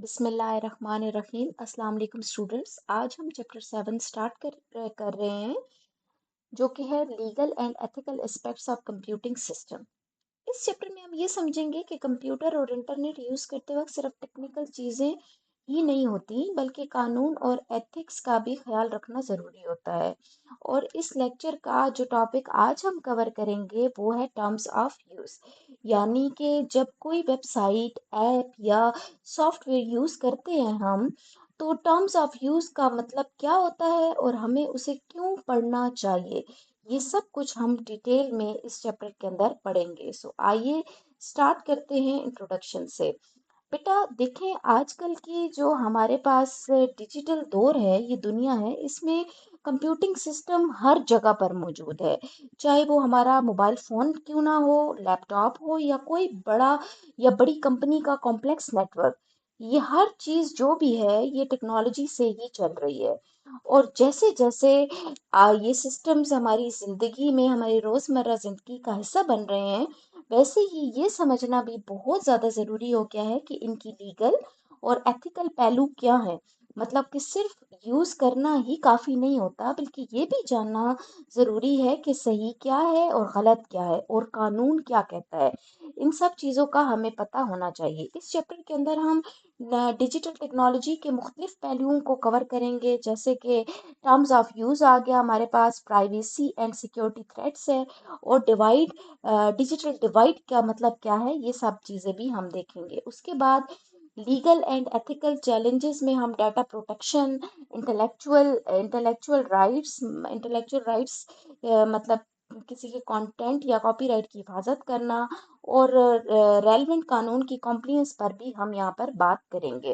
बिस्मिल्लाहिर्रहमानिर्रहीम। अस्सलाम वालेकुम स्टूडेंट्स। आज हम चैप्टर 7 स्टार्ट कर रहे हैं, जो कि है legal and ethical aspects of computing system. इस चैप्टर में हम ये समझेंगे कि कंप्यूटर और इंटरनेट यूज़ करते वक्त सिर्फ टेक्निकल चीज़ें ही नहीं होती, बल्कि कानून और एथिक्स का भी ख्याल रखना ज़रूरी होता है। और इस लेक्चर का जो टॉपिक आज हम कवर करेंगे वो है टर्म्स ऑफ यूज़, यानी कि जब कोई वेबसाइट, ऐप या सॉफ्टवेयर यूज़ करते हैं हम, तो टर्म्स ऑफ यूज़ का मतलब क्या होता है और हमें उसे क्यों पढ़ना चाहिए। ये सब कुछ हम डिटेल में इस चैप्टर के अंदर पढ़ेंगे। सो आइए स्टार्ट करते हैं इंट्रोडक्शन से। बेटा देखें, आजकल की जो हमारे पास डिजिटल दौर है, ये दुनिया है, इसमें कंप्यूटिंग सिस्टम हर जगह पर मौजूद है। चाहे वो हमारा मोबाइल फ़ोन क्यों ना हो, लैपटॉप हो या कोई बड़ा या बड़ी कंपनी का कॉम्प्लेक्स नेटवर्क, ये हर चीज़ जो भी है ये टेक्नोलॉजी से ही चल रही है। और जैसे जैसे ये सिस्टम्स हमारी ज़िंदगी में, हमारी रोज़मर्रा ज़िंदगी का हिस्सा बन रहे हैं, वैसे ही ये समझना भी बहुत ज़्यादा ज़रूरी हो गया है कि इनकी लीगल और एथिकल पहलू क्या है। मतलब कि सिर्फ यूज़ करना ही काफ़ी नहीं होता, बल्कि ये भी जानना ज़रूरी है कि सही क्या है और गलत क्या है और कानून क्या कहता है। इन सब चीज़ों का हमें पता होना चाहिए। इस चैप्टर के अंदर हम डिजिटल टेक्नोलॉजी के मुख्तलिफ पहलुओं को कवर करेंगे, जैसे कि टर्म्स ऑफ यूज़ आ गया हमारे पास, प्राइवेसी एंड सिक्योरिटी थ्रेट्स है, और डिजिटल डिवाइड का मतलब क्या है, ये सब चीज़ें भी हम देखेंगे। उसके बाद लीगल एंड एथिकल चैलेंजेस में हम डाटा प्रोटेक्शन, इंटेलेक्चुअल राइट्स मतलब किसी के कंटेंट या कॉपीराइट की हिफाजत करना, और रेलेवेंट कानून की कॉम्प्लियंस पर भी हम यहाँ पर बात करेंगे।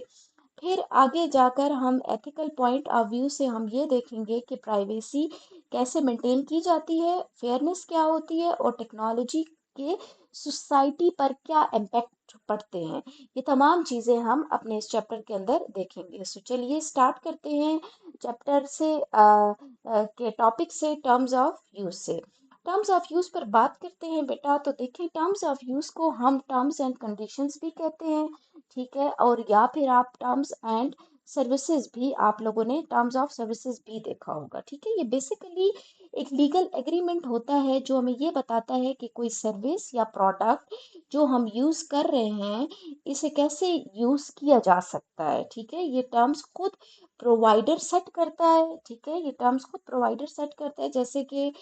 फिर आगे जाकर हम एथिकल पॉइंट ऑफ व्यू से हम ये देखेंगे कि प्राइवेसी कैसे मेंटेन की जाती है, फेयरनेस क्या होती है, और टेक्नोलॉजी के सोसाइटी पर क्या इम्पैक्ट पड़ते हैं। ये तमाम चीज़ें हम अपने इस चैप्टर के अंदर देखेंगे। सो चलिए स्टार्ट करते हैं चैप्टर से, के टॉपिक से, टर्म्स ऑफ यूज से। टर्म्स ऑफ यूज पर बात करते हैं बेटा, तो देखें, टर्म्स ऑफ यूज को हम टर्म्स एंड कंडीशंस भी कहते हैं, ठीक है, और या फिर आप टर्म्स एंड सर्विसेज भी, आप लोगों ने टर्म्स ऑफ सर्विसेज भी देखा होगा, ठीक है। ये बेसिकली एक लीगल एग्रीमेंट होता है जो हमें ये बताता है कि कोई सर्विस या प्रोडक्ट जो हम यूज कर रहे हैं, इसे कैसे यूज किया जा सकता है, ठीक है। ये टर्म्स खुद प्रोवाइडर सेट करता है, ठीक है, ये टर्म्स खुद प्रोवाइडर सेट करता है। जैसे कि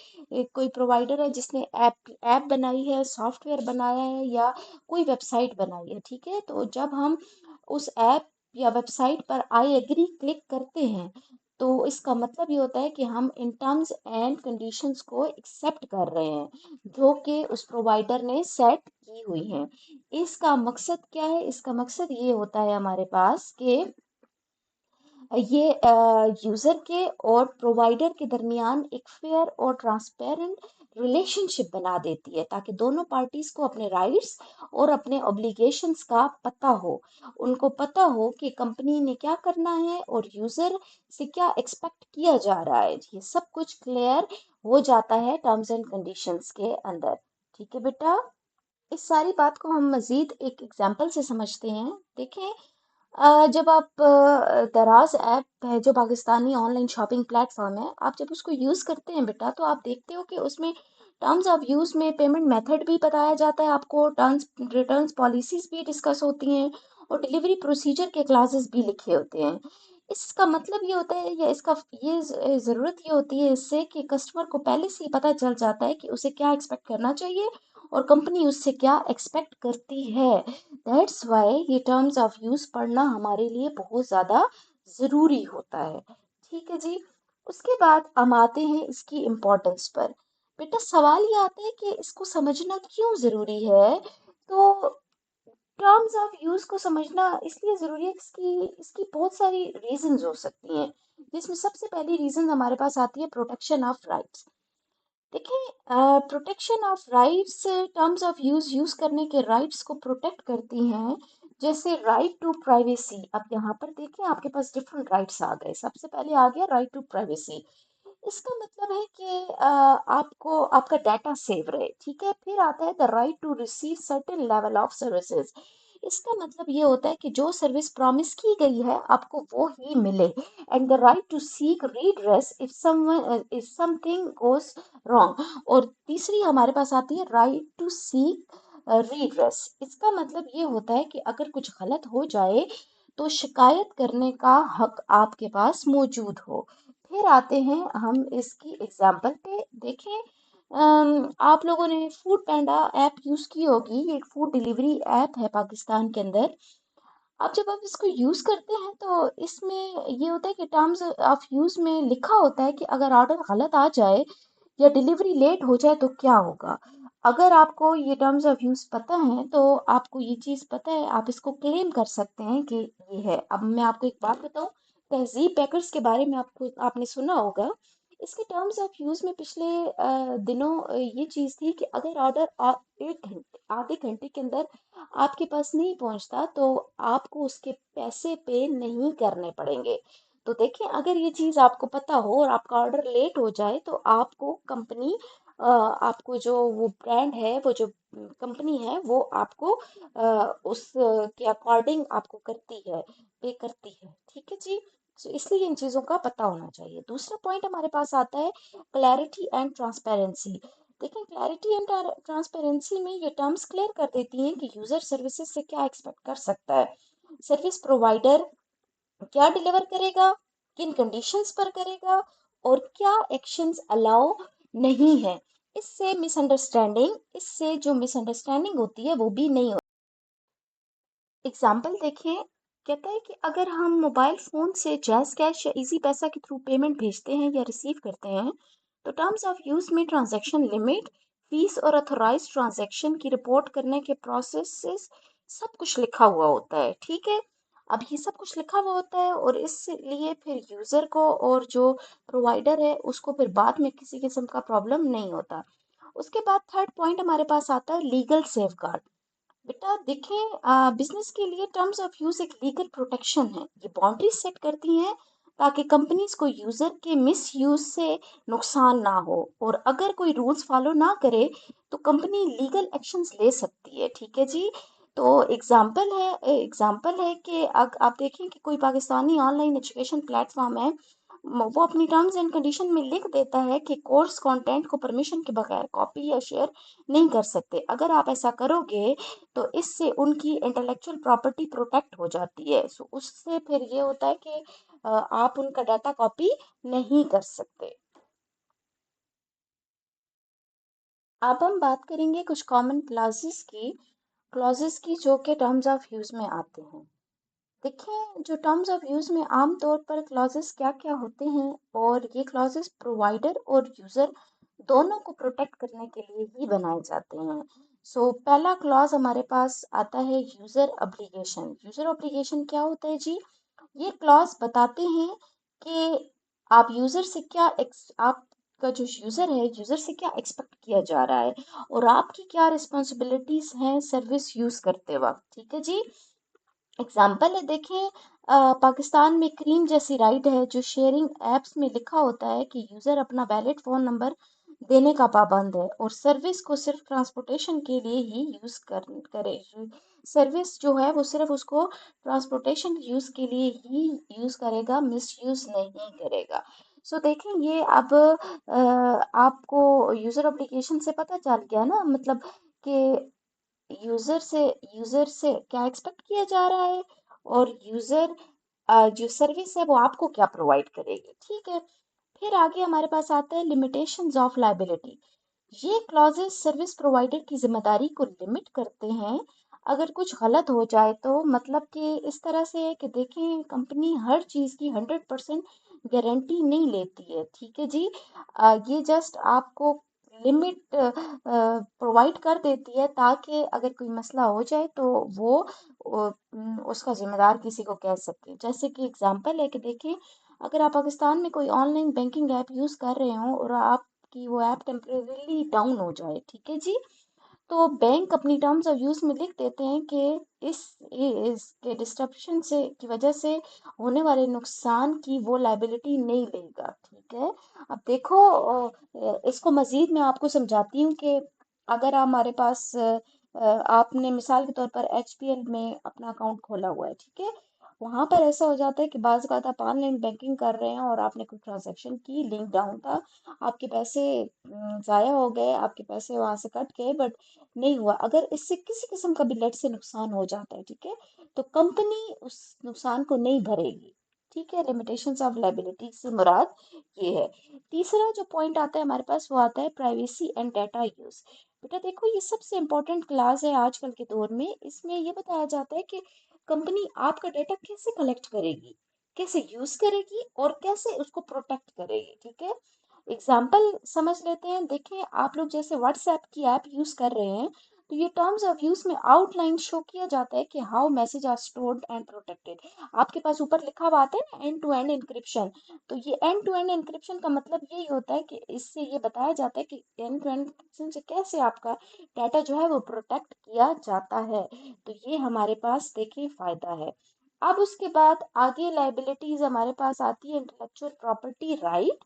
कोई प्रोवाइडर है जिसने ऐप बनाई है, सॉफ्टवेयर बनाया है, या कोई वेबसाइट बनाई है, ठीक है, तो जब हम उस ऐप या वेबसाइट पर आई एग्री क्लिक करते हैं, तो इसका मतलब ये होता है कि हम इन टर्म्स एंड कंडीशंस को एक्सेप्ट कर रहे हैं, जो कि उस प्रोवाइडर ने सेट की हुई हैं। इसका मकसद क्या है? इसका मकसद ये होता है हमारे पास कि ये यूजर के और प्रोवाइडर के दरमियान एक फेयर और ट्रांसपेरेंट रिलेशनशिप बना देती है, ताकि दोनों पार्टीज को अपने राइट्स और अपने ऑब्लिगेशंस का पता हो। उनको पता हो कि कंपनी ने क्या करना है और यूजर से क्या एक्सपेक्ट किया जा रहा है। ये सब कुछ क्लियर हो जाता है टर्म्स एंड कंडीशंस के अंदर, ठीक है बेटा। इस सारी बात को हम मजीद एक एग्जाम्पल से समझते हैं। देखें, जब आप दराज ऐप है जो पाकिस्तानी ऑनलाइन शॉपिंग प्लेटफॉर्म है, आप जब उसको यूज़ करते हैं बेटा, तो आप देखते हो कि उसमें टर्म्स ऑफ यूज़ में पेमेंट मेथड भी बताया जाता है आपको, टर्म्स रिटर्न्स पॉलिसीज भी डिस्कस होती हैं, और डिलीवरी प्रोसीजर के क्लासेस भी लिखे होते हैं। इसका मतलब ये होता है, या इसका ये ज़रूरत ये होती है इससे कि कस्टमर को पहले से ही पता चल जाता है कि उसे क्या एक्सपेक्ट करना चाहिए और कंपनी उससे क्या एक्सपेक्ट करती है। दैट्स वाई ये टर्म्स ऑफ यूज़ पढ़ना हमारे लिए बहुत ज़्यादा ज़रूरी होता है, ठीक है जी। उसके बाद हम आते हैं इसकी इम्पोर्टेंस पर। बेटा सवाल ये आता है कि इसको समझना क्यों ज़रूरी है। तो टर्म्स ऑफ यूज़ को समझना इसलिए ज़रूरी है कि इसकी इसकी बहुत सारी रीजंस हो सकती हैं, जिसमें सबसे पहली रीजन हमारे पास आती है प्रोटेक्शन ऑफ राइट्स। देखिए, protection of rights terms of use use करने के राइट्स को प्रोटेक्ट करती हैं। जैसे राइट टू प्राइवेसी। अब यहाँ पर देखिए, आपके पास डिफरेंट राइट्स आ गए। सबसे पहले आ गया राइट टू प्राइवेसी। इसका मतलब है कि आपको आपका डाटा सेव रहे, ठीक है। फिर आता है the right to receive certain level of services. इसका मतलब ये होता है कि जो सर्विस प्रॉमिस की गई है आपको वो ही मिले। And the right to seek redress if something goes wrong. और तीसरी हमारे पास आती है राइट टू सीक रीड्रेस। इसका मतलब ये होता है कि अगर कुछ गलत हो जाए तो शिकायत करने का हक आपके पास मौजूद हो। फिर आते हैं हम इसकी एग्जाम्पल पे। देखें, आप लोगों ने फूड पैंडा ऐप यूज की होगी। ये एक फूड डिलीवरी ऐप है पाकिस्तान के अंदर। अब जब आप इसको यूज करते हैं तो इसमें ये होता है कि टर्म्स ऑफ यूज में लिखा होता है कि अगर ऑर्डर गलत आ जाए या डिलीवरी लेट हो जाए तो क्या होगा। अगर आपको ये टर्म्स ऑफ यूज पता है तो आपको ये चीज पता है, आप इसको क्लेम कर सकते हैं कि ये है। अब मैं आपको एक बात बताऊं, तहजीब पैकर्स के बारे में आपको आपने सुना होगा। इसके टर्म्स ऑफ यूज में पिछले दिनों ये चीज थी कि अगर ऑर्डर एक घंटे आधे घंटे के अंदर आपके पास नहीं पहुंचता तो आपको उसके पैसे पे नहीं करने पड़ेंगे। तो देखिए, अगर ये चीज आपको पता हो और आपका ऑर्डर लेट हो जाए तो आपको कंपनी आपको जो वो ब्रांड है, वो जो कंपनी है, वो आपको उस के अकॉर्डिंग आपको करती है, पे करती है। ठीक है जी। तो इसलिए इन चीजों का पता होना चाहिए। दूसरा पॉइंट हमारे पास आता है क्लैरिटी एंड ट्रांसपेरेंसी। देखिए, क्लैरिटी एंड ट्रांसपेरेंसी में ये टर्म्स क्लियर कर देती हैं कि यूजर सर्विसेज से क्या एक्सपेक्ट कर सकता है, सर्विस प्रोवाइडर क्या डिलीवर करेगा, किन कंडीशंस पर करेगा, और क्या एक्शंस अलाउ नहीं है। इससे जो मिसअंडरस्टैंडिंग होती है वो भी नहीं होती। एग्जाम्पल देखें, कहता है कि अगर हम मोबाइल फोन से जैज़ कैश या इजी पैसा के थ्रू पेमेंट भेजते हैं या रिसीव करते हैं तो टर्म्स ऑफ यूज में ट्रांजैक्शन लिमिट, फीस और अथोराइज ट्रांजैक्शन की रिपोर्ट करने के प्रोसेस सब कुछ लिखा हुआ होता है। ठीक है। अब ये सब कुछ लिखा हुआ होता है और इसलिए फिर यूजर को और जो प्रोवाइडर है उसको फिर बाद में किसी किस्म का प्रॉब्लम नहीं होता। उसके बाद थर्ड पॉइंट हमारे पास आता है लीगल सेफगार्ड। बेटा देखें, बिजनेस के लिए टर्म्स ऑफ यूज एक लीगल प्रोटेक्शन है। ये बाउंड्री सेट करती हैं ताकि कंपनीज को यूजर के मिस यूज से नुकसान ना हो, और अगर कोई रूल्स फॉलो ना करे तो कंपनी लीगल एक्शंस ले सकती है। ठीक है जी। तो एग्जाम्पल है कि आप देखें कि कोई पाकिस्तानी ऑनलाइन एजुकेशन प्लेटफॉर्म है, वो अपनी टर्म्स एंड कंडीशन में लिख देता है कि कोर्स कंटेंट को परमिशन के बगैर कॉपी या शेयर नहीं कर सकते। अगर आप ऐसा करोगे तो इससे उनकी इंटेलेक्चुअल प्रॉपर्टी प्रोटेक्ट हो जाती है। सो उससे फिर ये होता है कि आप उनका डाटा कॉपी नहीं कर सकते। अब हम बात करेंगे कुछ कॉमन क्लॉजेस की जो कि टर्म्स ऑफ यूज में आते हैं। देखिए, जो टर्म्स ऑफ यूज में आम तौर पर क्लॉजेस क्या क्या होते हैं, और ये क्लॉजेस प्रोवाइडर और यूजर दोनों को प्रोटेक्ट करने के लिए ही बनाए जाते हैं। सो पहला क्लॉज हमारे पास आता है यूजर ऑब्लिगेशन। यूजर ऑब्लिगेशन क्या होता है जी? ये क्लॉज बताते हैं कि आपका जो यूजर है, यूजर से क्या एक्सपेक्ट किया जा रहा है और आपकी क्या रिस्पॉन्सिबिलिटीज हैं सर्विस यूज करते वक्त। ठीक है जी। एग्जाम्पल है, देखें, पाकिस्तान में क्रीम जैसी राइड है जो शेयरिंग एप्स में लिखा होता है कि यूजर अपना वैलिड फोन नंबर देने का पाबंद है और सर्विस को सिर्फ ट्रांसपोर्टेशन के लिए ही करे। सर्विस जो है वो सिर्फ उसको ट्रांसपोर्टेशन यूज के लिए ही यूज करेगा, मिस यूज नहीं करेगा। सो देखें, ये अब आपको यूजर एप्लीकेशन से पता चल गया ना, मतलब कि यूजर से यूजर से क्या एक्सपेक्ट किया जा रहा है, और यूजर जो सर्विस है वो आपको क्या प्रोवाइड करेगी। ठीक है। फिर आगे हमारे पास आता है लिमिटेशंस ऑफ लाइबिलिटी। ये क्लॉजेस सर्विस प्रोवाइडर की जिम्मेदारी को लिमिट करते हैं। अगर कुछ गलत हो जाए तो मतलब कि इस तरह से है कि देखें, कंपनी हर चीज़ की 100% गारंटी नहीं लेती है। ठीक है जी। ये जस्ट आपको लिमिट प्रोवाइड कर देती है ताकि अगर कोई मसला हो जाए तो वो उसका जिम्मेदार किसी को कह सके। जैसे कि एग्जांपल है कि देखें, अगर आप पाकिस्तान में कोई ऑनलाइन बैंकिंग ऐप यूज़ कर रहे हो और आप कि वो ऐप टेम्परेरीली डाउन हो जाए। ठीक है जी। तो बैंक अपनी टर्म्स ऑफ यूज में लिख देते हैं कि इस इसके डिस्ट्रप्शन से की वजह से होने वाले नुकसान की वो लाइबिलिटी नहीं लेगा। ठीक है। अब देखो, इसको मजीद मैं आपको समझाती हूँ कि अगर हमारे पास आपने मिसाल के तौर पर एचपीएल में अपना अकाउंट खोला हुआ है, ठीक है। वहां पर ऐसा हो जाता है कि बाज़ अगर आप ऑनलाइन बैंकिंग कर रहे हैं और आपने कोई ट्रांजैक्शन की, लिंक डाउन था, आपके पैसे जाया हो गए, आपके पैसे वहां से कट गए, बट नहीं हुआ। अगर इससे किसी किस्म का भी लेट से नुकसान हो जाता है, ठीक है, तो कंपनी उस नुकसान को नहीं भरेगी, ठीक है। लिमिटेशंस ऑफ लाइबिलिटी से मुराद ये है। तीसरा जो पॉइंट आता है हमारे पास, वो आता है प्राइवेसी एंड डाटा यूज। बेटा देखो, ये सबसे इम्पोर्टेंट क्लास है आजकल के दौर में। इसमें ये बताया जाता है कि कंपनी आपका डाटा कैसे कलेक्ट करेगी, कैसे यूज करेगी और कैसे उसको प्रोटेक्ट करेगी, ठीक है। एग्जाम्पल समझ लेते हैं। देखें, आप लोग जैसे व्हाट्सएप की ऐप यूज कर रहे हैं, तो ये टर्म्स ऑफ यूज में आउटलाइन शो किया जाता है कि how message are stored and protected. आपके पास ऊपर लिखा हुआ आता है ना, एंड टू एंड इंक्रिप्शन। तो ये एंड टू एंड इंक्रिप्शन का मतलब यही होता है कि इससे ये बताया जाता है कि एंड टू एंड इंक्रिप्शन से कैसे आपका डाटा जो है वो प्रोटेक्ट किया जाता है। तो ये हमारे पास देखिए फायदा है। अब उसके बाद आगे लाइबिलिटीज हमारे पास आती है intellectual property right.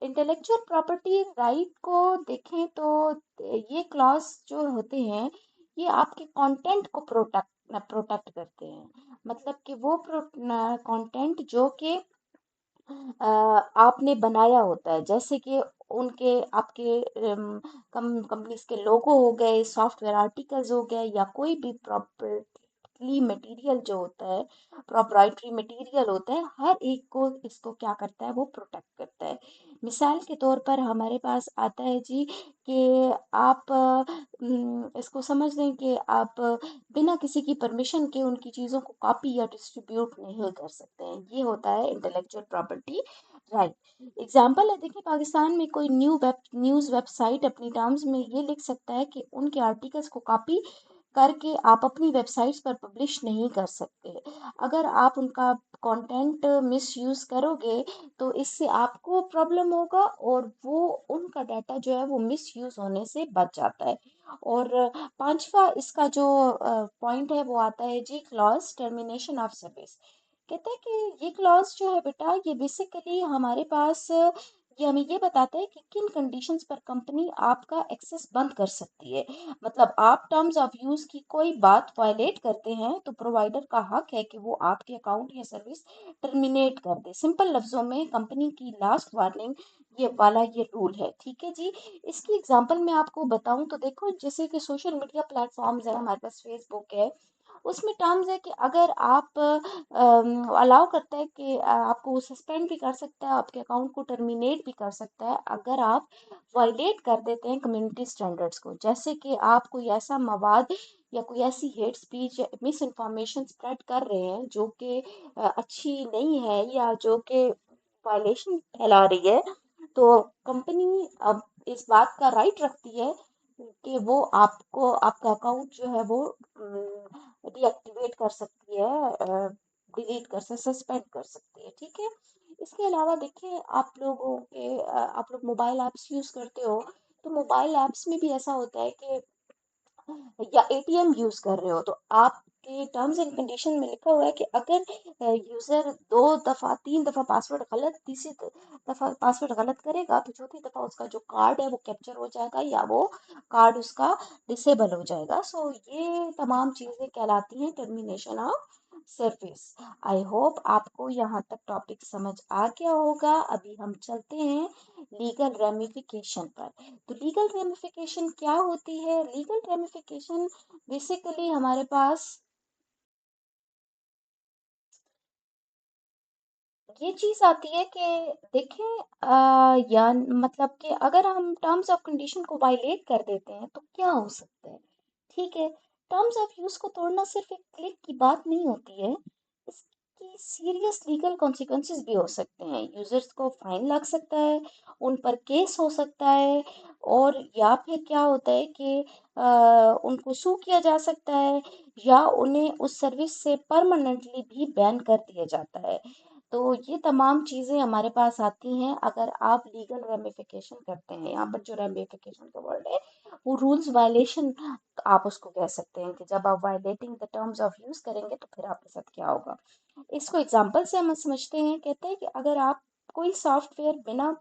Intellectual property right को देखें तो ये क्लॉज जो होते हैं, ये आपके कंटेंट को प्रोटेक्ट करते हैं। मतलब कि वो कंटेंट जो कि आपने बनाया होता है, जैसे कि उनके आपके कंपनीज के लोगो हो गए, सॉफ्टवेयर आर्टिकल्स हो गए, या कोई भी प्रॉपर्टी मटेरियल जो होता है, प्रोप्राइटरी मटेरियल होता है, हर एक को इसको क्या करता है, वो प्रोटेक्ट करता है। मिसाल के तौर पर हमारे पास आता है जी कि आप इसको समझ लें कि आप बिना किसी की परमिशन के उनकी चीज़ों को कॉपी या डिस्ट्रीब्यूट नहीं कर सकते हैं। ये होता है इंटेलेक्चुअल प्रॉपर्टी राइट। एग्जाम्पल है, देखिए पाकिस्तान में कोई न्यूज़ वेबसाइट अपनी टर्म्स में ये लिख सकता है कि उनके आर्टिकल्स को कॉपी करके आप अपनी वेबसाइट्स पर पब्लिश नहीं कर सकते। अगर आप उनका कंटेंट मिस यूज करोगे, तो इससे आपको प्रॉब्लम होगा और वो उनका डाटा जो है वो मिस यूज होने से बच जाता है। और पांचवा इसका जो पॉइंट है वो आता है जी क्लॉज टर्मिनेशन ऑफ सर्विस। कहते हैं कि ये क्लॉज जो है बेटा, ये बेसिकली हमारे पास ये हमें ये बताता है कि किन कंडीशंस पर कंपनी आपका एक्सेस बंद कर सकती है। मतलब आप टर्म्स ऑफ यूज की कोई बात वायलेट करते हैं, तो प्रोवाइडर का हक है कि वो आपके अकाउंट या सर्विस टर्मिनेट कर दे। सिंपल लफ्जों में कंपनी की लास्ट वार्निंग ये वाला ये रूल है, ठीक है जी। इसकी एग्जांपल मैं आपको बताऊं तो देखो, जैसे कि सोशल मीडिया प्लेटफॉर्म्स है, हमारे पास फेसबुक है, उसमें टर्म्स है कि अगर आप अलाउ करता है कि आपको सस्पेंड भी कर सकता है, आपके अकाउंट को टर्मिनेट भी कर सकता है अगर आप वायलेट कर देते हैं कम्युनिटी स्टैंडर्ड्स को। जैसे कि आप कोई ऐसा मवाद या कोई ऐसी हेट स्पीच या मिस इन्फॉर्मेशन स्प्रेड कर रहे हैं जो कि अच्छी नहीं है, या जो कि वायलेशन फैला रही है, तो कंपनी अब इस बात का राइट रखती है कि वो आपको आपका अकाउंट जो है वो डीएक्टिवेट कर सकती है, डिलीट कर सकती, सस्पेंड कर सकती है, ठीक है। इसके अलावा देखिए, आप लोग मोबाइल ऐप्स यूज करते हो, तो मोबाइल ऐप्स में भी ऐसा होता है कि या एटीएम यूज कर रहे हो, तो आपके टर्म्स एंड कंडीशन में लिखा हुआ है कि अगर यूजर 2 दफा 3 दफा पासवर्ड गलत, तीसरी दफा पासवर्ड गलत करेगा, तो चौथी दफा उसका जो कार्ड है वो कैप्चर हो जाएगा, या वो कार्ड उसका डिसेबल हो जाएगा। सो ये तमाम चीजें कहलाती हैं termination of service. I hope आपको यहाँ तक टॉपिक समझ आ गया होगा। अभी हम चलते हैं लीगल रेमिफिकेशन पर। तो लीगल रेमिफिकेशन क्या होती है? लीगल रेमिफिकेशन बेसिकली हमारे पास ये चीज आती है कि देखें, या मतलब कि अगर हम टर्म्स ऑफ कंडीशन को वायलेट कर देते हैं तो क्या हो सकता है, ठीक है। टर्म्स ऑफ यूज को तोड़ना सिर्फ एक क्लिक की बात नहीं होती है, इसकी सीरियस लीगल कॉन्सिक्वेंसेस भी हो सकते हैं। यूजर्स को फाइन लग सकता है, उन पर केस हो सकता है, और या फिर क्या होता है कि उनको सू किया जा सकता है, या उन्हें उस सर्विस से परमानेंटली भी बैन कर दिया जाता है। तो ये तमाम चीज़ें हमारे पास आती हैं अगर आप लीगल रेमिफिकेशन करते हैं। यहाँ पर जो रेमिफिकेशन का वर्ड है वो रूल्स वायलेशन आप उसको कह सकते हैं, कि जब आप violating the terms of use करेंगे तो फिर आपके साथ क्या होगा। इसको एग्जांपल से हम समझते हैं। कहते हैं कि अगर आप कोई सॉफ्टवेयर बिना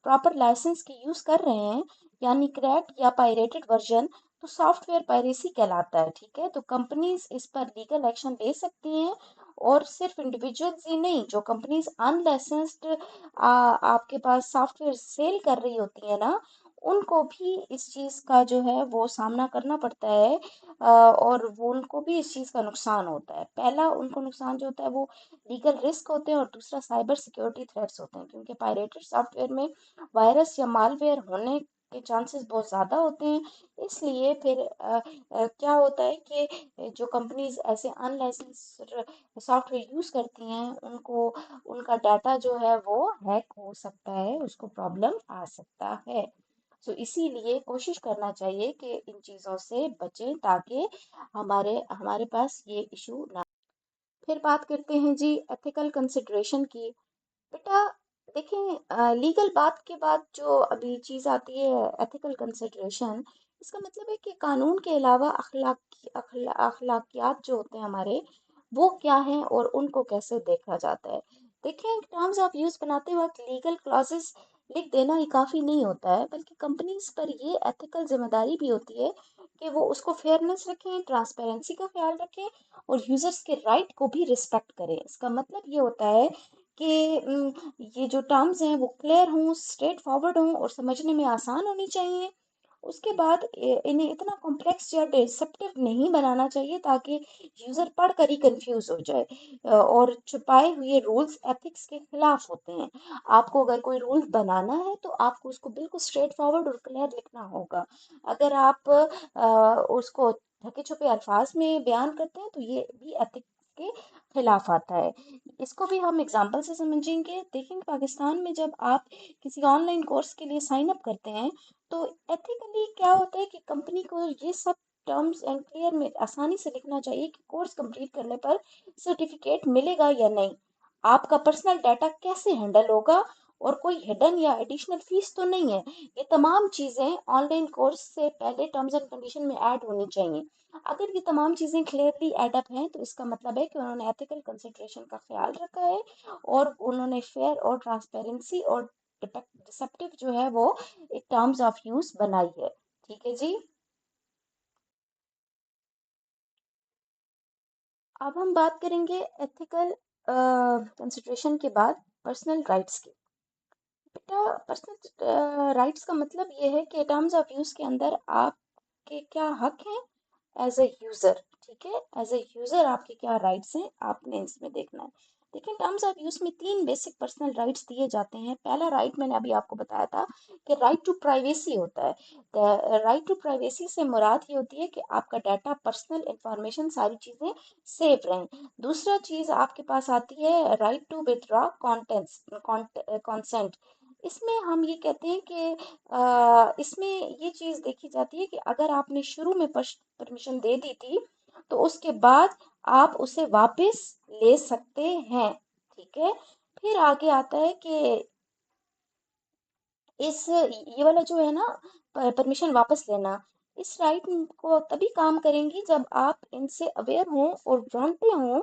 प्रॉपर लाइसेंस के यूज कर रहे हैं, यानी क्रैक्ड या पायरेटेड वर्जन, तो सॉफ्टवेयर पायरेसी कहलाता है। ठीक है, तो कंपनीज इस पर लीगल एक्शन ले सकती हैं, और सिर्फ इंडिविजुअल्स ही नहीं, जो कंपनीज अनलाइसेंस्ड आपके पास सॉफ्टवेयर सेल कर रही होती है ना, उनको भी इस चीज का जो है वो सामना करना पड़ता है। और वो उनको भी इस चीज का नुकसान होता है। पहला उनको नुकसान जो होता है वो लीगल रिस्क होते हैं, और दूसरा साइबर सिक्योरिटी थ्रेट्स होते हैं, क्योंकि पायरेटेड सॉफ्टवेयर में वायरस या मालवेयर होने के चांसेस बहुत ज़्यादा होते हैं। इसलिए फिर क्या होता है कि जो कंपनीज ऐसे अनलाइसेंस्ड सॉफ्टवेयर यूज़ करती हैं, उनको उनका डाटा जो है वो हैक हो सकता है, उसको प्रॉब्लम आ सकता है। सो इसीलिए कोशिश करना चाहिए कि इन चीज़ों से बचें, ताकि हमारे हमारे पास ये इशू ना। फिर बात करते हैं जी एथिकल कंसिडरेशन की। बेटा देखें, लीगल बात के बाद जो अभी चीज़ आती है एथिकल कंसिडरेशन, इसका मतलब है कि कानून के अलावा अखलाकियात जो होते हैं हमारे, वो क्या हैं और उनको कैसे देखा जाता है। देखें, टर्म्स ऑफ यूज बनाते वक्त लीगल क्लॉजेस लिख देना ही काफ़ी नहीं होता है, बल्कि कंपनीज पर ये एथिकल जिम्मेदारी भी होती है कि वो उसको फेयरनेस रखें, ट्रांसपेरेंसी का ख्याल रखें, और यूजर्स के राइट को भी रिस्पेक्ट करें। इसका मतलब ये होता है कि ये जो टर्म्स हैं वो क्लियर हों, स्ट्रेट फॉरवर्ड हों, और समझने में आसान होनी चाहिए। उसके बाद इन्हें इतना कॉम्प्लेक्स या डिसेप्टिव नहीं बनाना चाहिए, ताकि यूजर पढ़कर ही कंफ्यूज हो जाए। और छुपाए हुए रूल्स एथिक्स के खिलाफ होते हैं। आपको अगर कोई रूल बनाना है तो आपको उसको बिल्कुल स्ट्रेट फॉरवर्ड और क्लियर लिखना होगा। अगर आप उसको ढके छुपे अल्फाज में बयान करते हैं तो ये भी एथिक्स के खिलाफ आता है। इसको भी हम एग्जाम्पल से समझेंगे। देखेंगे, पाकिस्तान में जब आप किसी ऑनलाइन कोर्स के लिए साइन अप करते हैं, तो एथिकली क्या होता है कि कंपनी को ये सब टर्म्स एंड क्लियर में आसानी से लिखना चाहिए कि कोर्स कंप्लीट करने पर सर्टिफिकेट मिलेगा या नहीं, आपका पर्सनल डाटा कैसे हैंडल होगा, और कोई हिडन या एडिशनल फीस तो नहीं है। ये तमाम चीज़ें ऑनलाइन कोर्स से पहले टर्म्स एंड कंडीशन में ऐड होनी चाहिए। अगर ये तमाम चीज़ें क्लियरली ऐड अप हैं, तो इसका मतलब है कि उन्होंने एथिकल कंसिडरेशन का ख्याल रखा है, और उन्होंने फेयर और ट्रांसपेरेंसी और डिसेप्टिव जो है वो एक टर्म्स ऑफ यूज बनाई है। ठीक है जी। अब हम बात करेंगे एथिकल कंसिडरेशन के बाद पर्सनल राइट्स की। बेटा, पर्सनल राइट्स का मतलब ये है कि टर्म्स ऑफ यूज के अंदर आपके क्या हक हैं एज ए यूजर। ठीक है, एज ए यूजर आपके क्या राइट्स हैं, आपने इसमें देखना है। देखिए, टर्म्स ऑफ यूज में तीन बेसिक पर्सनल राइट्स दिए जाते हैं। पहला राइट मैंने अभी आपको बताया था कि राइट टू प्राइवेसी होता है। राइट टू प्राइवेसी से मुराद ये होती है कि आपका डाटा, पर्सनल इंफॉर्मेशन, सारी चीजें सेफ रहें। दूसरा चीज आपके पास आती है right to withdraw contents consent. इसमें हम ये कहते हैं कि इसमें ये चीज देखी जाती है कि अगर आपने शुरू में परमिशन दे दी थी, तो उसके बाद आप उसे वापस ले सकते हैं। ठीक है। फिर आगे आता है कि इस ये वाला जो है ना, परमिशन वापस लेना, इस राइट को तभी काम करेंगी जब आप इनसे अवेयर हों और जानते हों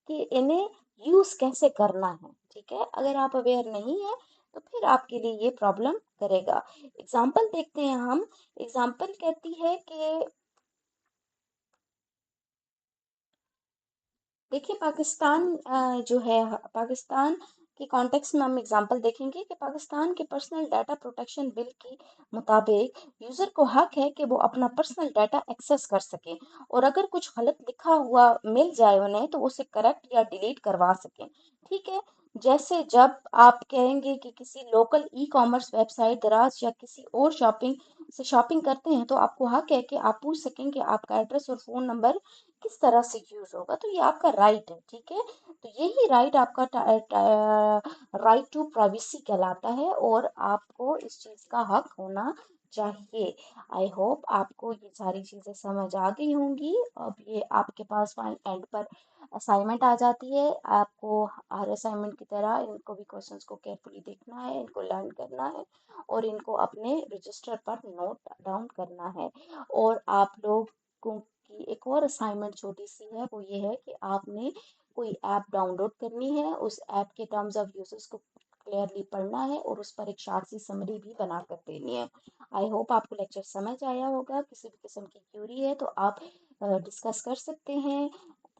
कि इन्हें यूज कैसे करना है। ठीक है, अगर आप अवेयर नहीं है तो फिर आपके लिए ये प्रॉब्लम करेगा। एग्जाम्पल देखते हैं हम। एग्जाम्पल कहती है कि देखिए, पाकिस्तान जो है, पाकिस्तान के कॉन्टेक्स्ट में हम एग्जांपल देखेंगे कि पाकिस्तान के पर्सनल डाटा प्रोटेक्शन बिल के मुताबिक यूजर को हक है कि वो अपना पर्सनल डाटा एक्सेस कर सके, और अगर कुछ गलत लिखा हुआ मिल जाए उन्हें तो उसे करेक्ट या डिलीट करवा सकें। ठीक है, जैसे जब आप कहेंगे कि किसी लोकल ई कॉमर्स वेबसाइट, दराज या किसी और शॉपिंग करते हैं, तो आपको हक है कि आप पूछ सकें कि आपका एड्रेस और फोन नंबर किस तरह से यूज होगा। तो ये आपका राइट है। ठीक है, तो यही राइट आपका राइट टू प्राइवेसी कहलाता है, और आपको इस चीज का हक होना चाहिए। आई होप आपको ये सारी चीजें समझ आ गई होंगी। अब ये आपके पास फाइनल एंड पर असाइनमेंट आ जाती है। आपको हर असाइनमेंट की तरह इनको भी क्वेश्चंस को केयरफुली देखना है, इनको लर्न करना है, और इनको अपने रजिस्टर पर नोट डाउन करना है। और आप लोगों की एक और असाइनमेंट छोटी सी है, वो ये है कि आपने कोई ऐप डाउनलोड करनी है। उस ऐप के टर्म्स ऑफ यूजेस को क्लियरली पढ़ना है और उस पर एक शार्ट सी समरी भी बना कर देनी है। आई होप आपको लेक्चर समझ आया होगा। किसी भी किस्म की क्यूरी है तो आप डिस्कस कर सकते हैं।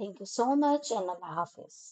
Thank you so much and Allah Hafiz.